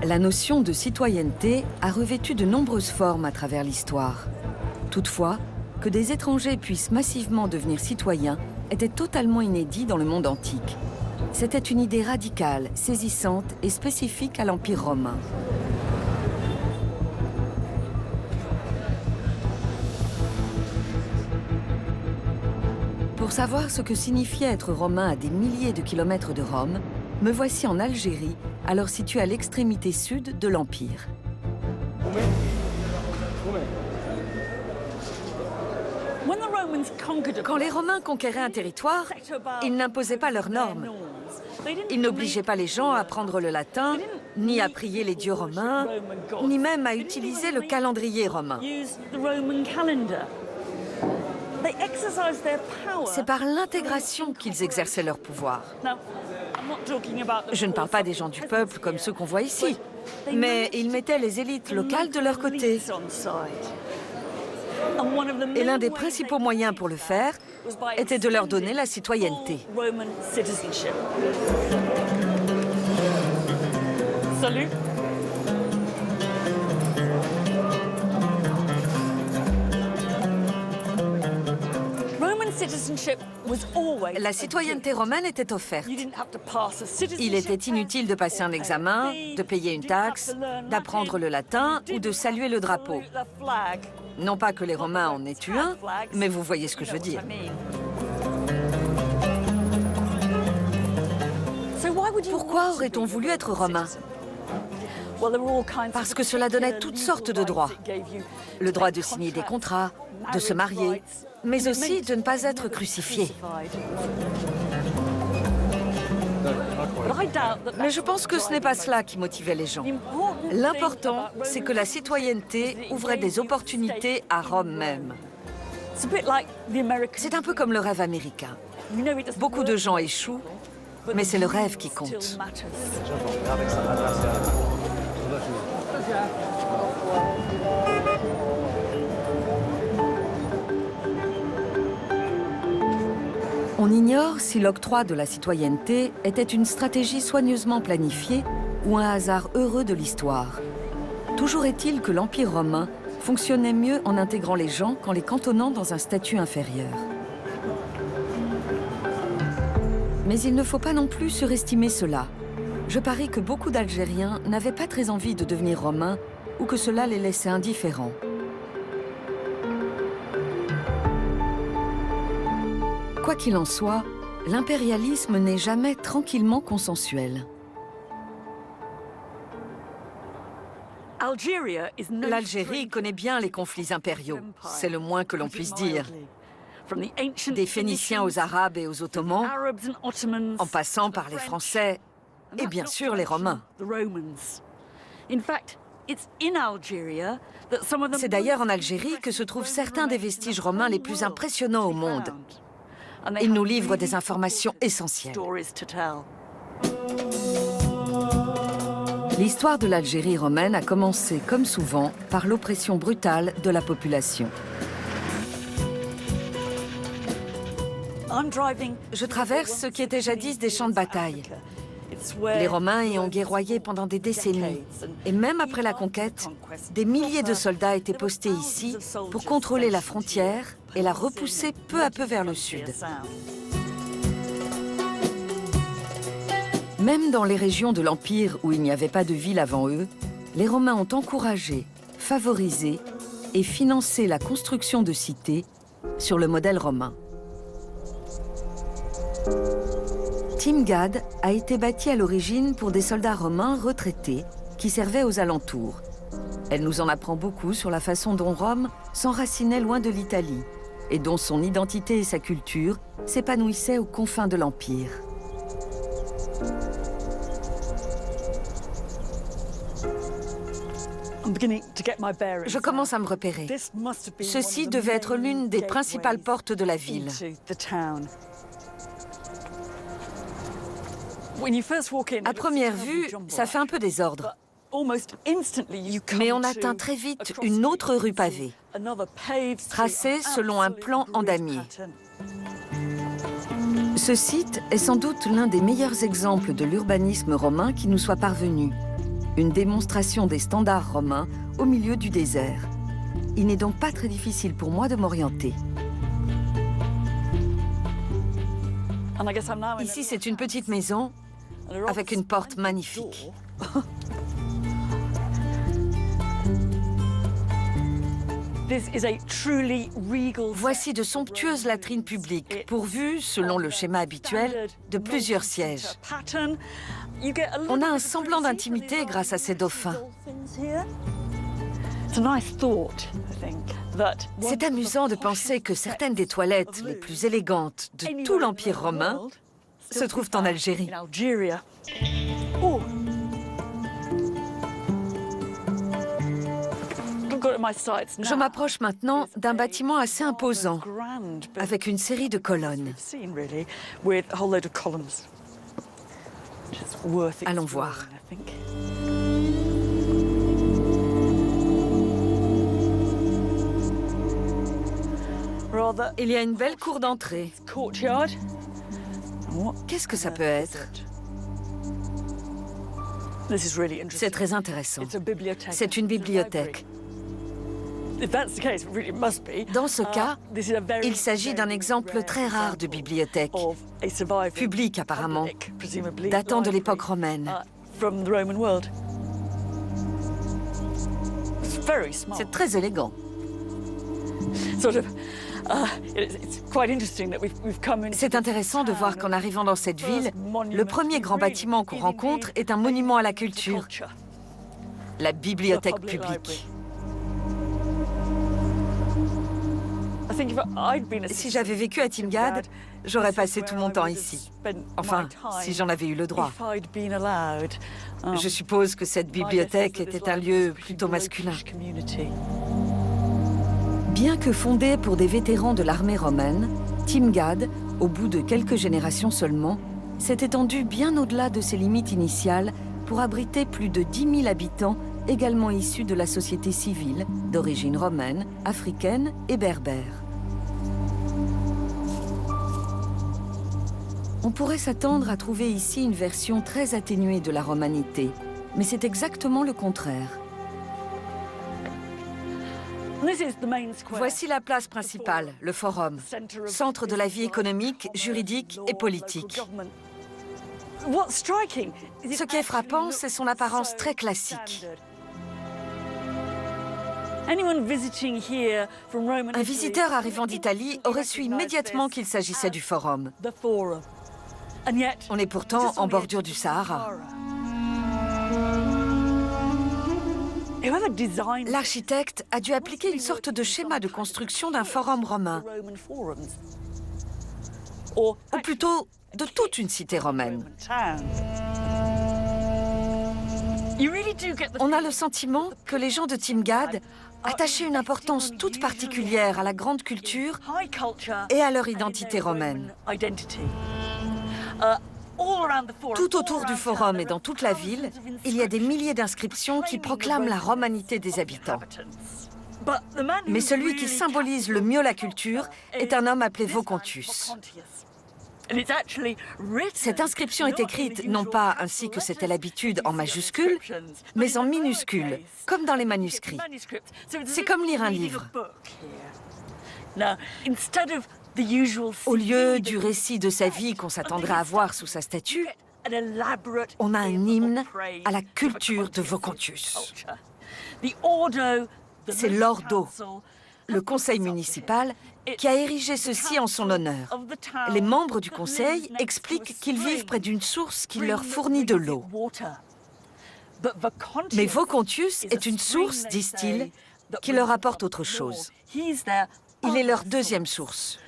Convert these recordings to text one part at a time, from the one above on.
La notion de citoyenneté a revêtu de nombreuses formes à travers l'histoire. Toutefois, que des étrangers puissent massivement devenir citoyens était totalement inédit dans le monde antique. C'était une idée radicale, saisissante et spécifique à l'Empire romain. Pour savoir ce que signifiait être romain à des milliers de kilomètres de Rome, me voici en Algérie, alors située à l'extrémité sud de l'Empire. Quand les Romains conquéraient un territoire, ils n'imposaient pas leurs normes. Ils n'obligeaient pas les gens à apprendre le latin, ni à prier les dieux romains, ni même à utiliser le calendrier romain. C'est par l'intégration qu'ils exerçaient leur pouvoir. Je ne parle pas des gens du peuple comme ceux qu'on voit ici, mais ils mettaient les élites locales de leur côté. Et l'un des principaux moyens pour le faire était de leur donner la citoyenneté. Salut. La citoyenneté romaine était offerte. Il était inutile de passer un examen, de payer une taxe, d'apprendre le latin ou de saluer le drapeau. Non pas que les Romains en aient eu un, mais vous voyez ce que je veux dire. Pourquoi aurait-on voulu être romain? Parce que cela donnait toutes sortes de droits. Le droit de signer des contrats, de se marier, mais aussi de ne pas être crucifié. Mais je pense que ce n'est pas cela qui motivait les gens. L'important, c'est que la citoyenneté ouvrait des opportunités à Rome même. C'est un peu comme le rêve américain. Beaucoup de gens échouent, mais c'est le rêve qui compte. On ignore si l'octroi de la citoyenneté était une stratégie soigneusement planifiée ou un hasard heureux de l'histoire. Toujours est-il que l'Empire romain fonctionnait mieux en intégrant les gens qu'en les cantonnant dans un statut inférieur. Mais il ne faut pas non plus surestimer cela. Je parie que beaucoup d'Algériens n'avaient pas très envie de devenir romains ou que cela les laissait indifférents. Quoi qu'il en soit, l'impérialisme n'est jamais tranquillement consensuel. L'Algérie connaît bien les conflits impériaux, c'est le moins que l'on puisse dire. Des Phéniciens aux Arabes et aux Ottomans, en passant par les Français et bien sûr les Romains. C'est d'ailleurs en Algérie que se trouvent certains des vestiges romains les plus impressionnants au monde. Ils nous livrent des informations essentielles. L'histoire de l'Algérie romaine a commencé, comme souvent, par l'oppression brutale de la population. Je traverse ce qui était jadis des champs de bataille. Les Romains y ont guerroyé pendant des décennies. Et même après la conquête, des milliers de soldats étaient postés ici pour contrôler la frontière et la repousser peu à peu vers le sud. Même dans les régions de l'Empire où il n'y avait pas de ville avant eux, les Romains ont encouragé, favorisé et financé la construction de cités sur le modèle romain. Timgad a été bâtie à l'origine pour des soldats romains retraités qui servaient aux alentours. Elle nous en apprend beaucoup sur la façon dont Rome s'enracinait loin de l'Italie et dont son identité et sa culture s'épanouissaient aux confins de l'Empire. Je commence à me repérer. Ceci devait être l'une des principales portes de la ville. À première vue, ça fait un peu désordre. Mais on atteint très vite une autre rue pavée, tracée selon un plan en damier. Ce site est sans doute l'un des meilleurs exemples de l'urbanisme romain qui nous soit parvenu. Une démonstration des standards romains au milieu du désert. Il n'est donc pas très difficile pour moi de m'orienter. Ici, c'est une petite maison avec une porte magnifique. Voici de somptueuses latrines publiques, pourvues, selon le schéma habituel, de plusieurs sièges. On a un semblant d'intimité grâce à ces dauphins. C'est amusant de penser que certaines des toilettes les plus élégantes de tout l'Empire romain se trouvent en Algérie. Je m'approche maintenant d'un bâtiment assez imposant, avec une série de colonnes. Allons voir. Il y a une belle cour d'entrée. Qu'est-ce que ça peut être? C'est très intéressant. C'est une bibliothèque. Dans ce cas, il s'agit d'un exemple très rare de bibliothèque, publique apparemment, datant de l'époque romaine. C'est très élégant. C'est intéressant de voir qu'en arrivant dans cette ville, le premier grand bâtiment qu'on rencontre est un monument à la culture, la bibliothèque publique. Si j'avais vécu à Timgad, j'aurais passé tout mon temps ici. Enfin, si j'en avais eu le droit. Je suppose que cette bibliothèque était un lieu plutôt masculin. Bien que fondée pour des vétérans de l'armée romaine, Timgad, au bout de quelques générations seulement, s'est étendue bien au-delà de ses limites initiales pour abriter plus de 10 000 habitants également issus de la société civile, d'origine romaine, africaine et berbère. On pourrait s'attendre à trouver ici une version très atténuée de la romanité, mais c'est exactement le contraire. Voici la place principale, le forum, centre de la vie économique, juridique et politique. Ce qui est frappant, c'est son apparence très classique. Un visiteur arrivant d'Italie aurait su immédiatement qu'il s'agissait du forum. On est pourtant en bordure du Sahara. L'architecte a dû appliquer une sorte de schéma de construction d'un forum romain, ou plutôt de toute une cité romaine. On a le sentiment que les gens de Timgad attachaient une importance toute particulière à la grande culture et à leur identité romaine. Tout autour du forum et dans toute la ville, il y a des milliers d'inscriptions qui proclament la romanité des habitants. Mais celui qui symbolise le mieux la culture est un homme appelé Vocontius. Cette inscription est écrite non pas ainsi que c'était l'habitude en majuscules, mais en minuscules, comme dans les manuscrits. C'est comme lire un livre. Au lieu du récit de sa vie qu'on s'attendrait à voir sous sa statue, on a un hymne à la culture de Vocontius. C'est l'Ordo, le conseil municipal, qui a érigé ceci en son honneur. Les membres du conseil expliquent qu'ils vivent près d'une source qui leur fournit de l'eau. Mais Vocontius est une source, disent-ils, qui leur apporte autre chose. Il est leur deuxième source.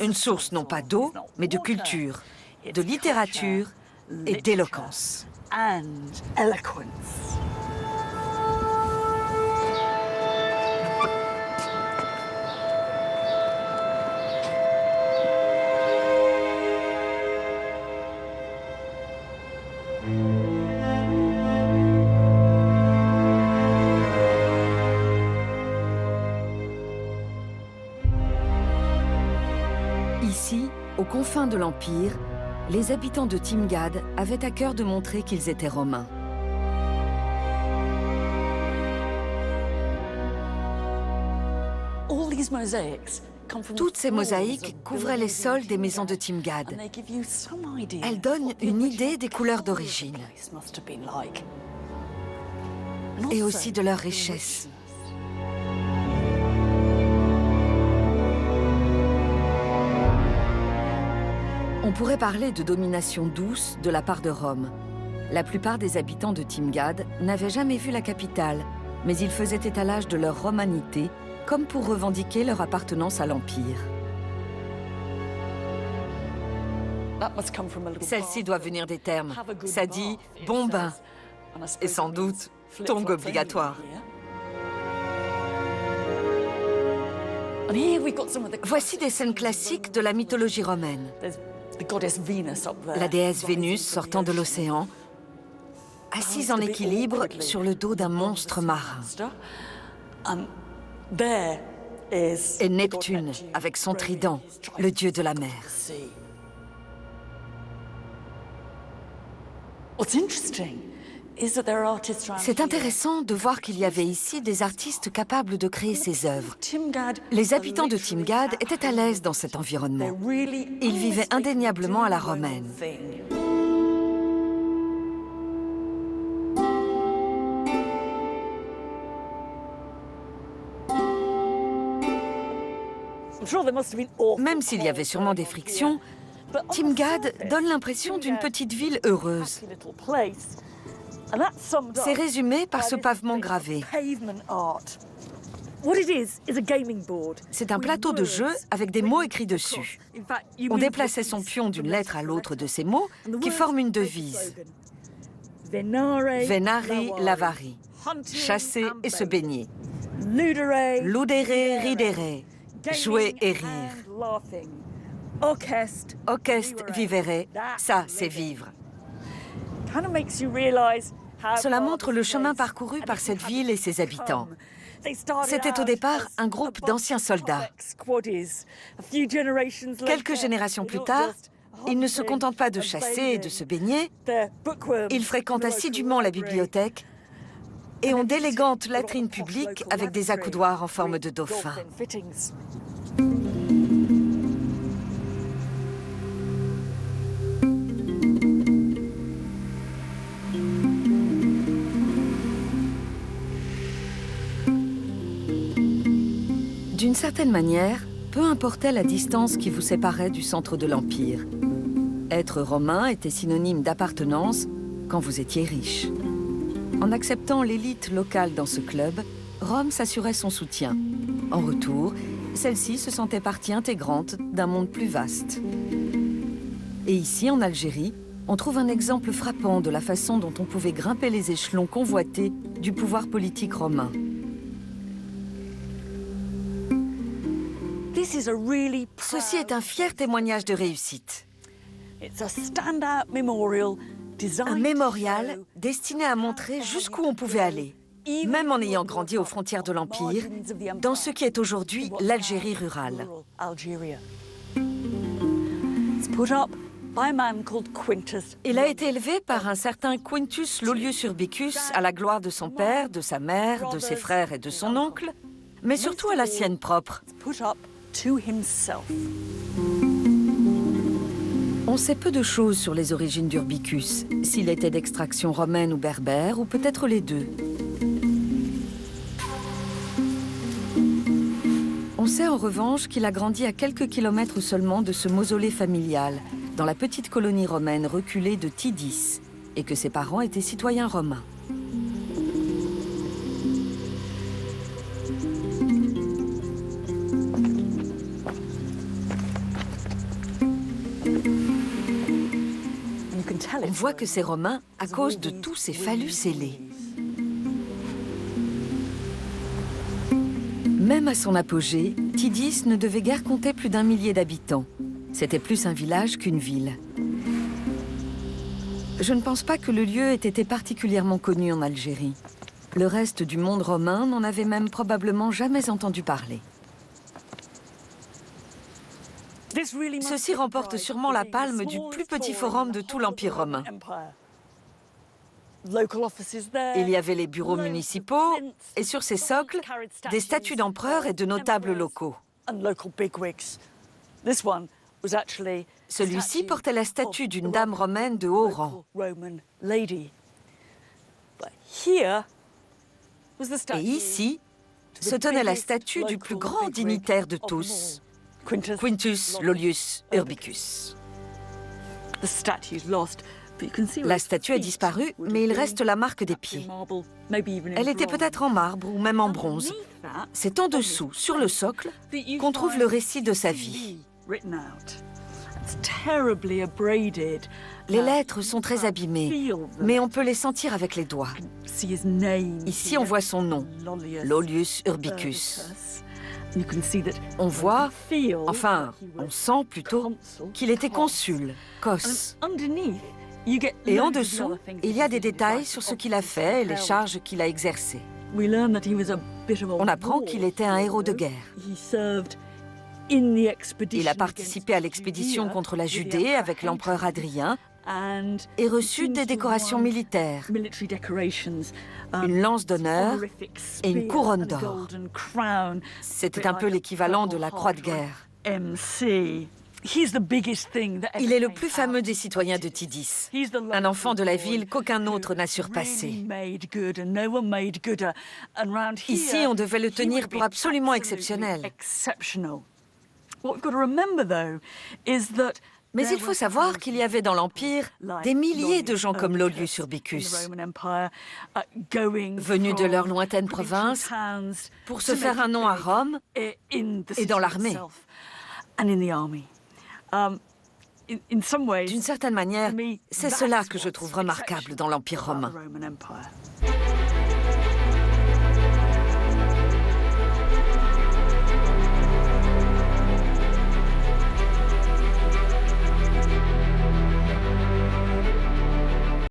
Une source non pas d'eau, mais de culture, de littérature et d'éloquence. Ici, aux confins de l'Empire, les habitants de Timgad avaient à cœur de montrer qu'ils étaient romains. Toutes ces mosaïques couvraient les sols des maisons de Timgad. Elles donnent une idée des couleurs d'origine et aussi de leur richesse. On pourrait parler de domination douce de la part de Rome. La plupart des habitants de Timgad n'avaient jamais vu la capitale, mais ils faisaient étalage de leur romanité, comme pour revendiquer leur appartenance à l'Empire. Celle-ci doit venir des termes. Ça dit « bon bain » et sans doute « tongue obligatoire ». Voici des scènes classiques de la mythologie romaine. La déesse Vénus sortant de l'océan, assise en équilibre sur le dos d'un monstre marin. Et Neptune, avec son trident, le dieu de la mer. C'est intéressant de voir qu'il y avait ici des artistes capables de créer ces œuvres. Les habitants de Timgad étaient à l'aise dans cet environnement. Ils vivaient indéniablement à la romaine. Même s'il y avait sûrement des frictions, Timgad donne l'impression d'une petite ville heureuse. C'est résumé par ce pavement gravé. C'est un plateau de jeu avec des mots écrits dessus. On déplaçait son pion d'une lettre à l'autre de ces mots qui forment une devise. Venari, lavari. Chasser et se baigner. Ludere, ridere. Jouer et rire. Ocest, vivere. Ça, c'est vivre. Cela montre le chemin parcouru par cette ville et ses habitants. C'était au départ un groupe d'anciens soldats. Quelques générations plus tard, ils ne se contentent pas de chasser et de se baigner. Ils fréquentent assidûment la bibliothèque et ont d'élégantes latrines publiques avec des accoudoirs en forme de dauphin. D'une certaine manière, peu importait la distance qui vous séparait du centre de l'Empire. Être romain était synonyme d'appartenance quand vous étiez riche. En acceptant l'élite locale dans ce club, Rome s'assurait son soutien. En retour, celle-ci se sentait partie intégrante d'un monde plus vaste. Et ici, en Algérie, on trouve un exemple frappant de la façon dont on pouvait grimper les échelons convoités du pouvoir politique romain. Ceci est un fier témoignage de réussite. Un mémorial destiné à montrer jusqu'où on pouvait aller, même en ayant grandi aux frontières de l'Empire, dans ce qui est aujourd'hui l'Algérie rurale. Il a été élevé par un certain Quintus Lollius Urbicus à la gloire de son père, de sa mère, de ses frères et de son oncle, mais surtout à la sienne propre. On sait peu de choses sur les origines d'Urbicus, s'il était d'extraction romaine ou berbère, ou peut-être les deux. On sait en revanche qu'il a grandi à quelques kilomètres seulement de ce mausolée familial, dans la petite colonie romaine reculée de Tidis, et que ses parents étaient citoyens romains. On voit que c'est romain à cause de tous ces phallus ailés. Même à son apogée, Tidis ne devait guère compter plus d'1 millier d'habitants. C'était plus un village qu'une ville. Je ne pense pas que le lieu ait été particulièrement connu en Algérie. Le reste du monde romain n'en avait même probablement jamais entendu parler. Ceci remporte sûrement la palme du plus petit forum de tout l'Empire romain. Il y avait les bureaux municipaux et sur ces socles, des statues d'empereurs et de notables locaux. Celui-ci portait la statue d'une dame romaine de haut rang. Et ici se tenait la statue du plus grand dignitaire de tous, Quintus Lollius Urbicus. La statue a disparu, mais il reste la marque des pieds. Elle était peut-être en marbre ou même en bronze. C'est en dessous, sur le socle, qu'on trouve le récit de sa vie. Les lettres sont très abîmées, mais on peut les sentir avec les doigts. Ici, on voit son nom, Lollius Urbicus. On voit, enfin, on sent plutôt, qu'il était consul, cos. Et en dessous, il y a des détails sur ce qu'il a fait et les charges qu'il a exercées. On apprend qu'il était un héros de guerre. Il a participé à l'expédition contre la Judée avec l'empereur Hadrien et reçu des décorations militaires, une lance d'honneur et une couronne d'or. C'était un peu l'équivalent de la croix de guerre. Il est le plus fameux des citoyens de Tidis, un enfant de la ville qu'aucun autre n'a surpassé. Ici, on devait le tenir pour absolument exceptionnel. Mais il faut savoir qu'il y avait dans l'Empire des milliers de gens comme Lollius Urbicus, venus de leur lointaine province pour se faire un nom à Rome et dans l'armée. D'une certaine manière, c'est cela que je trouve remarquable dans l'Empire romain.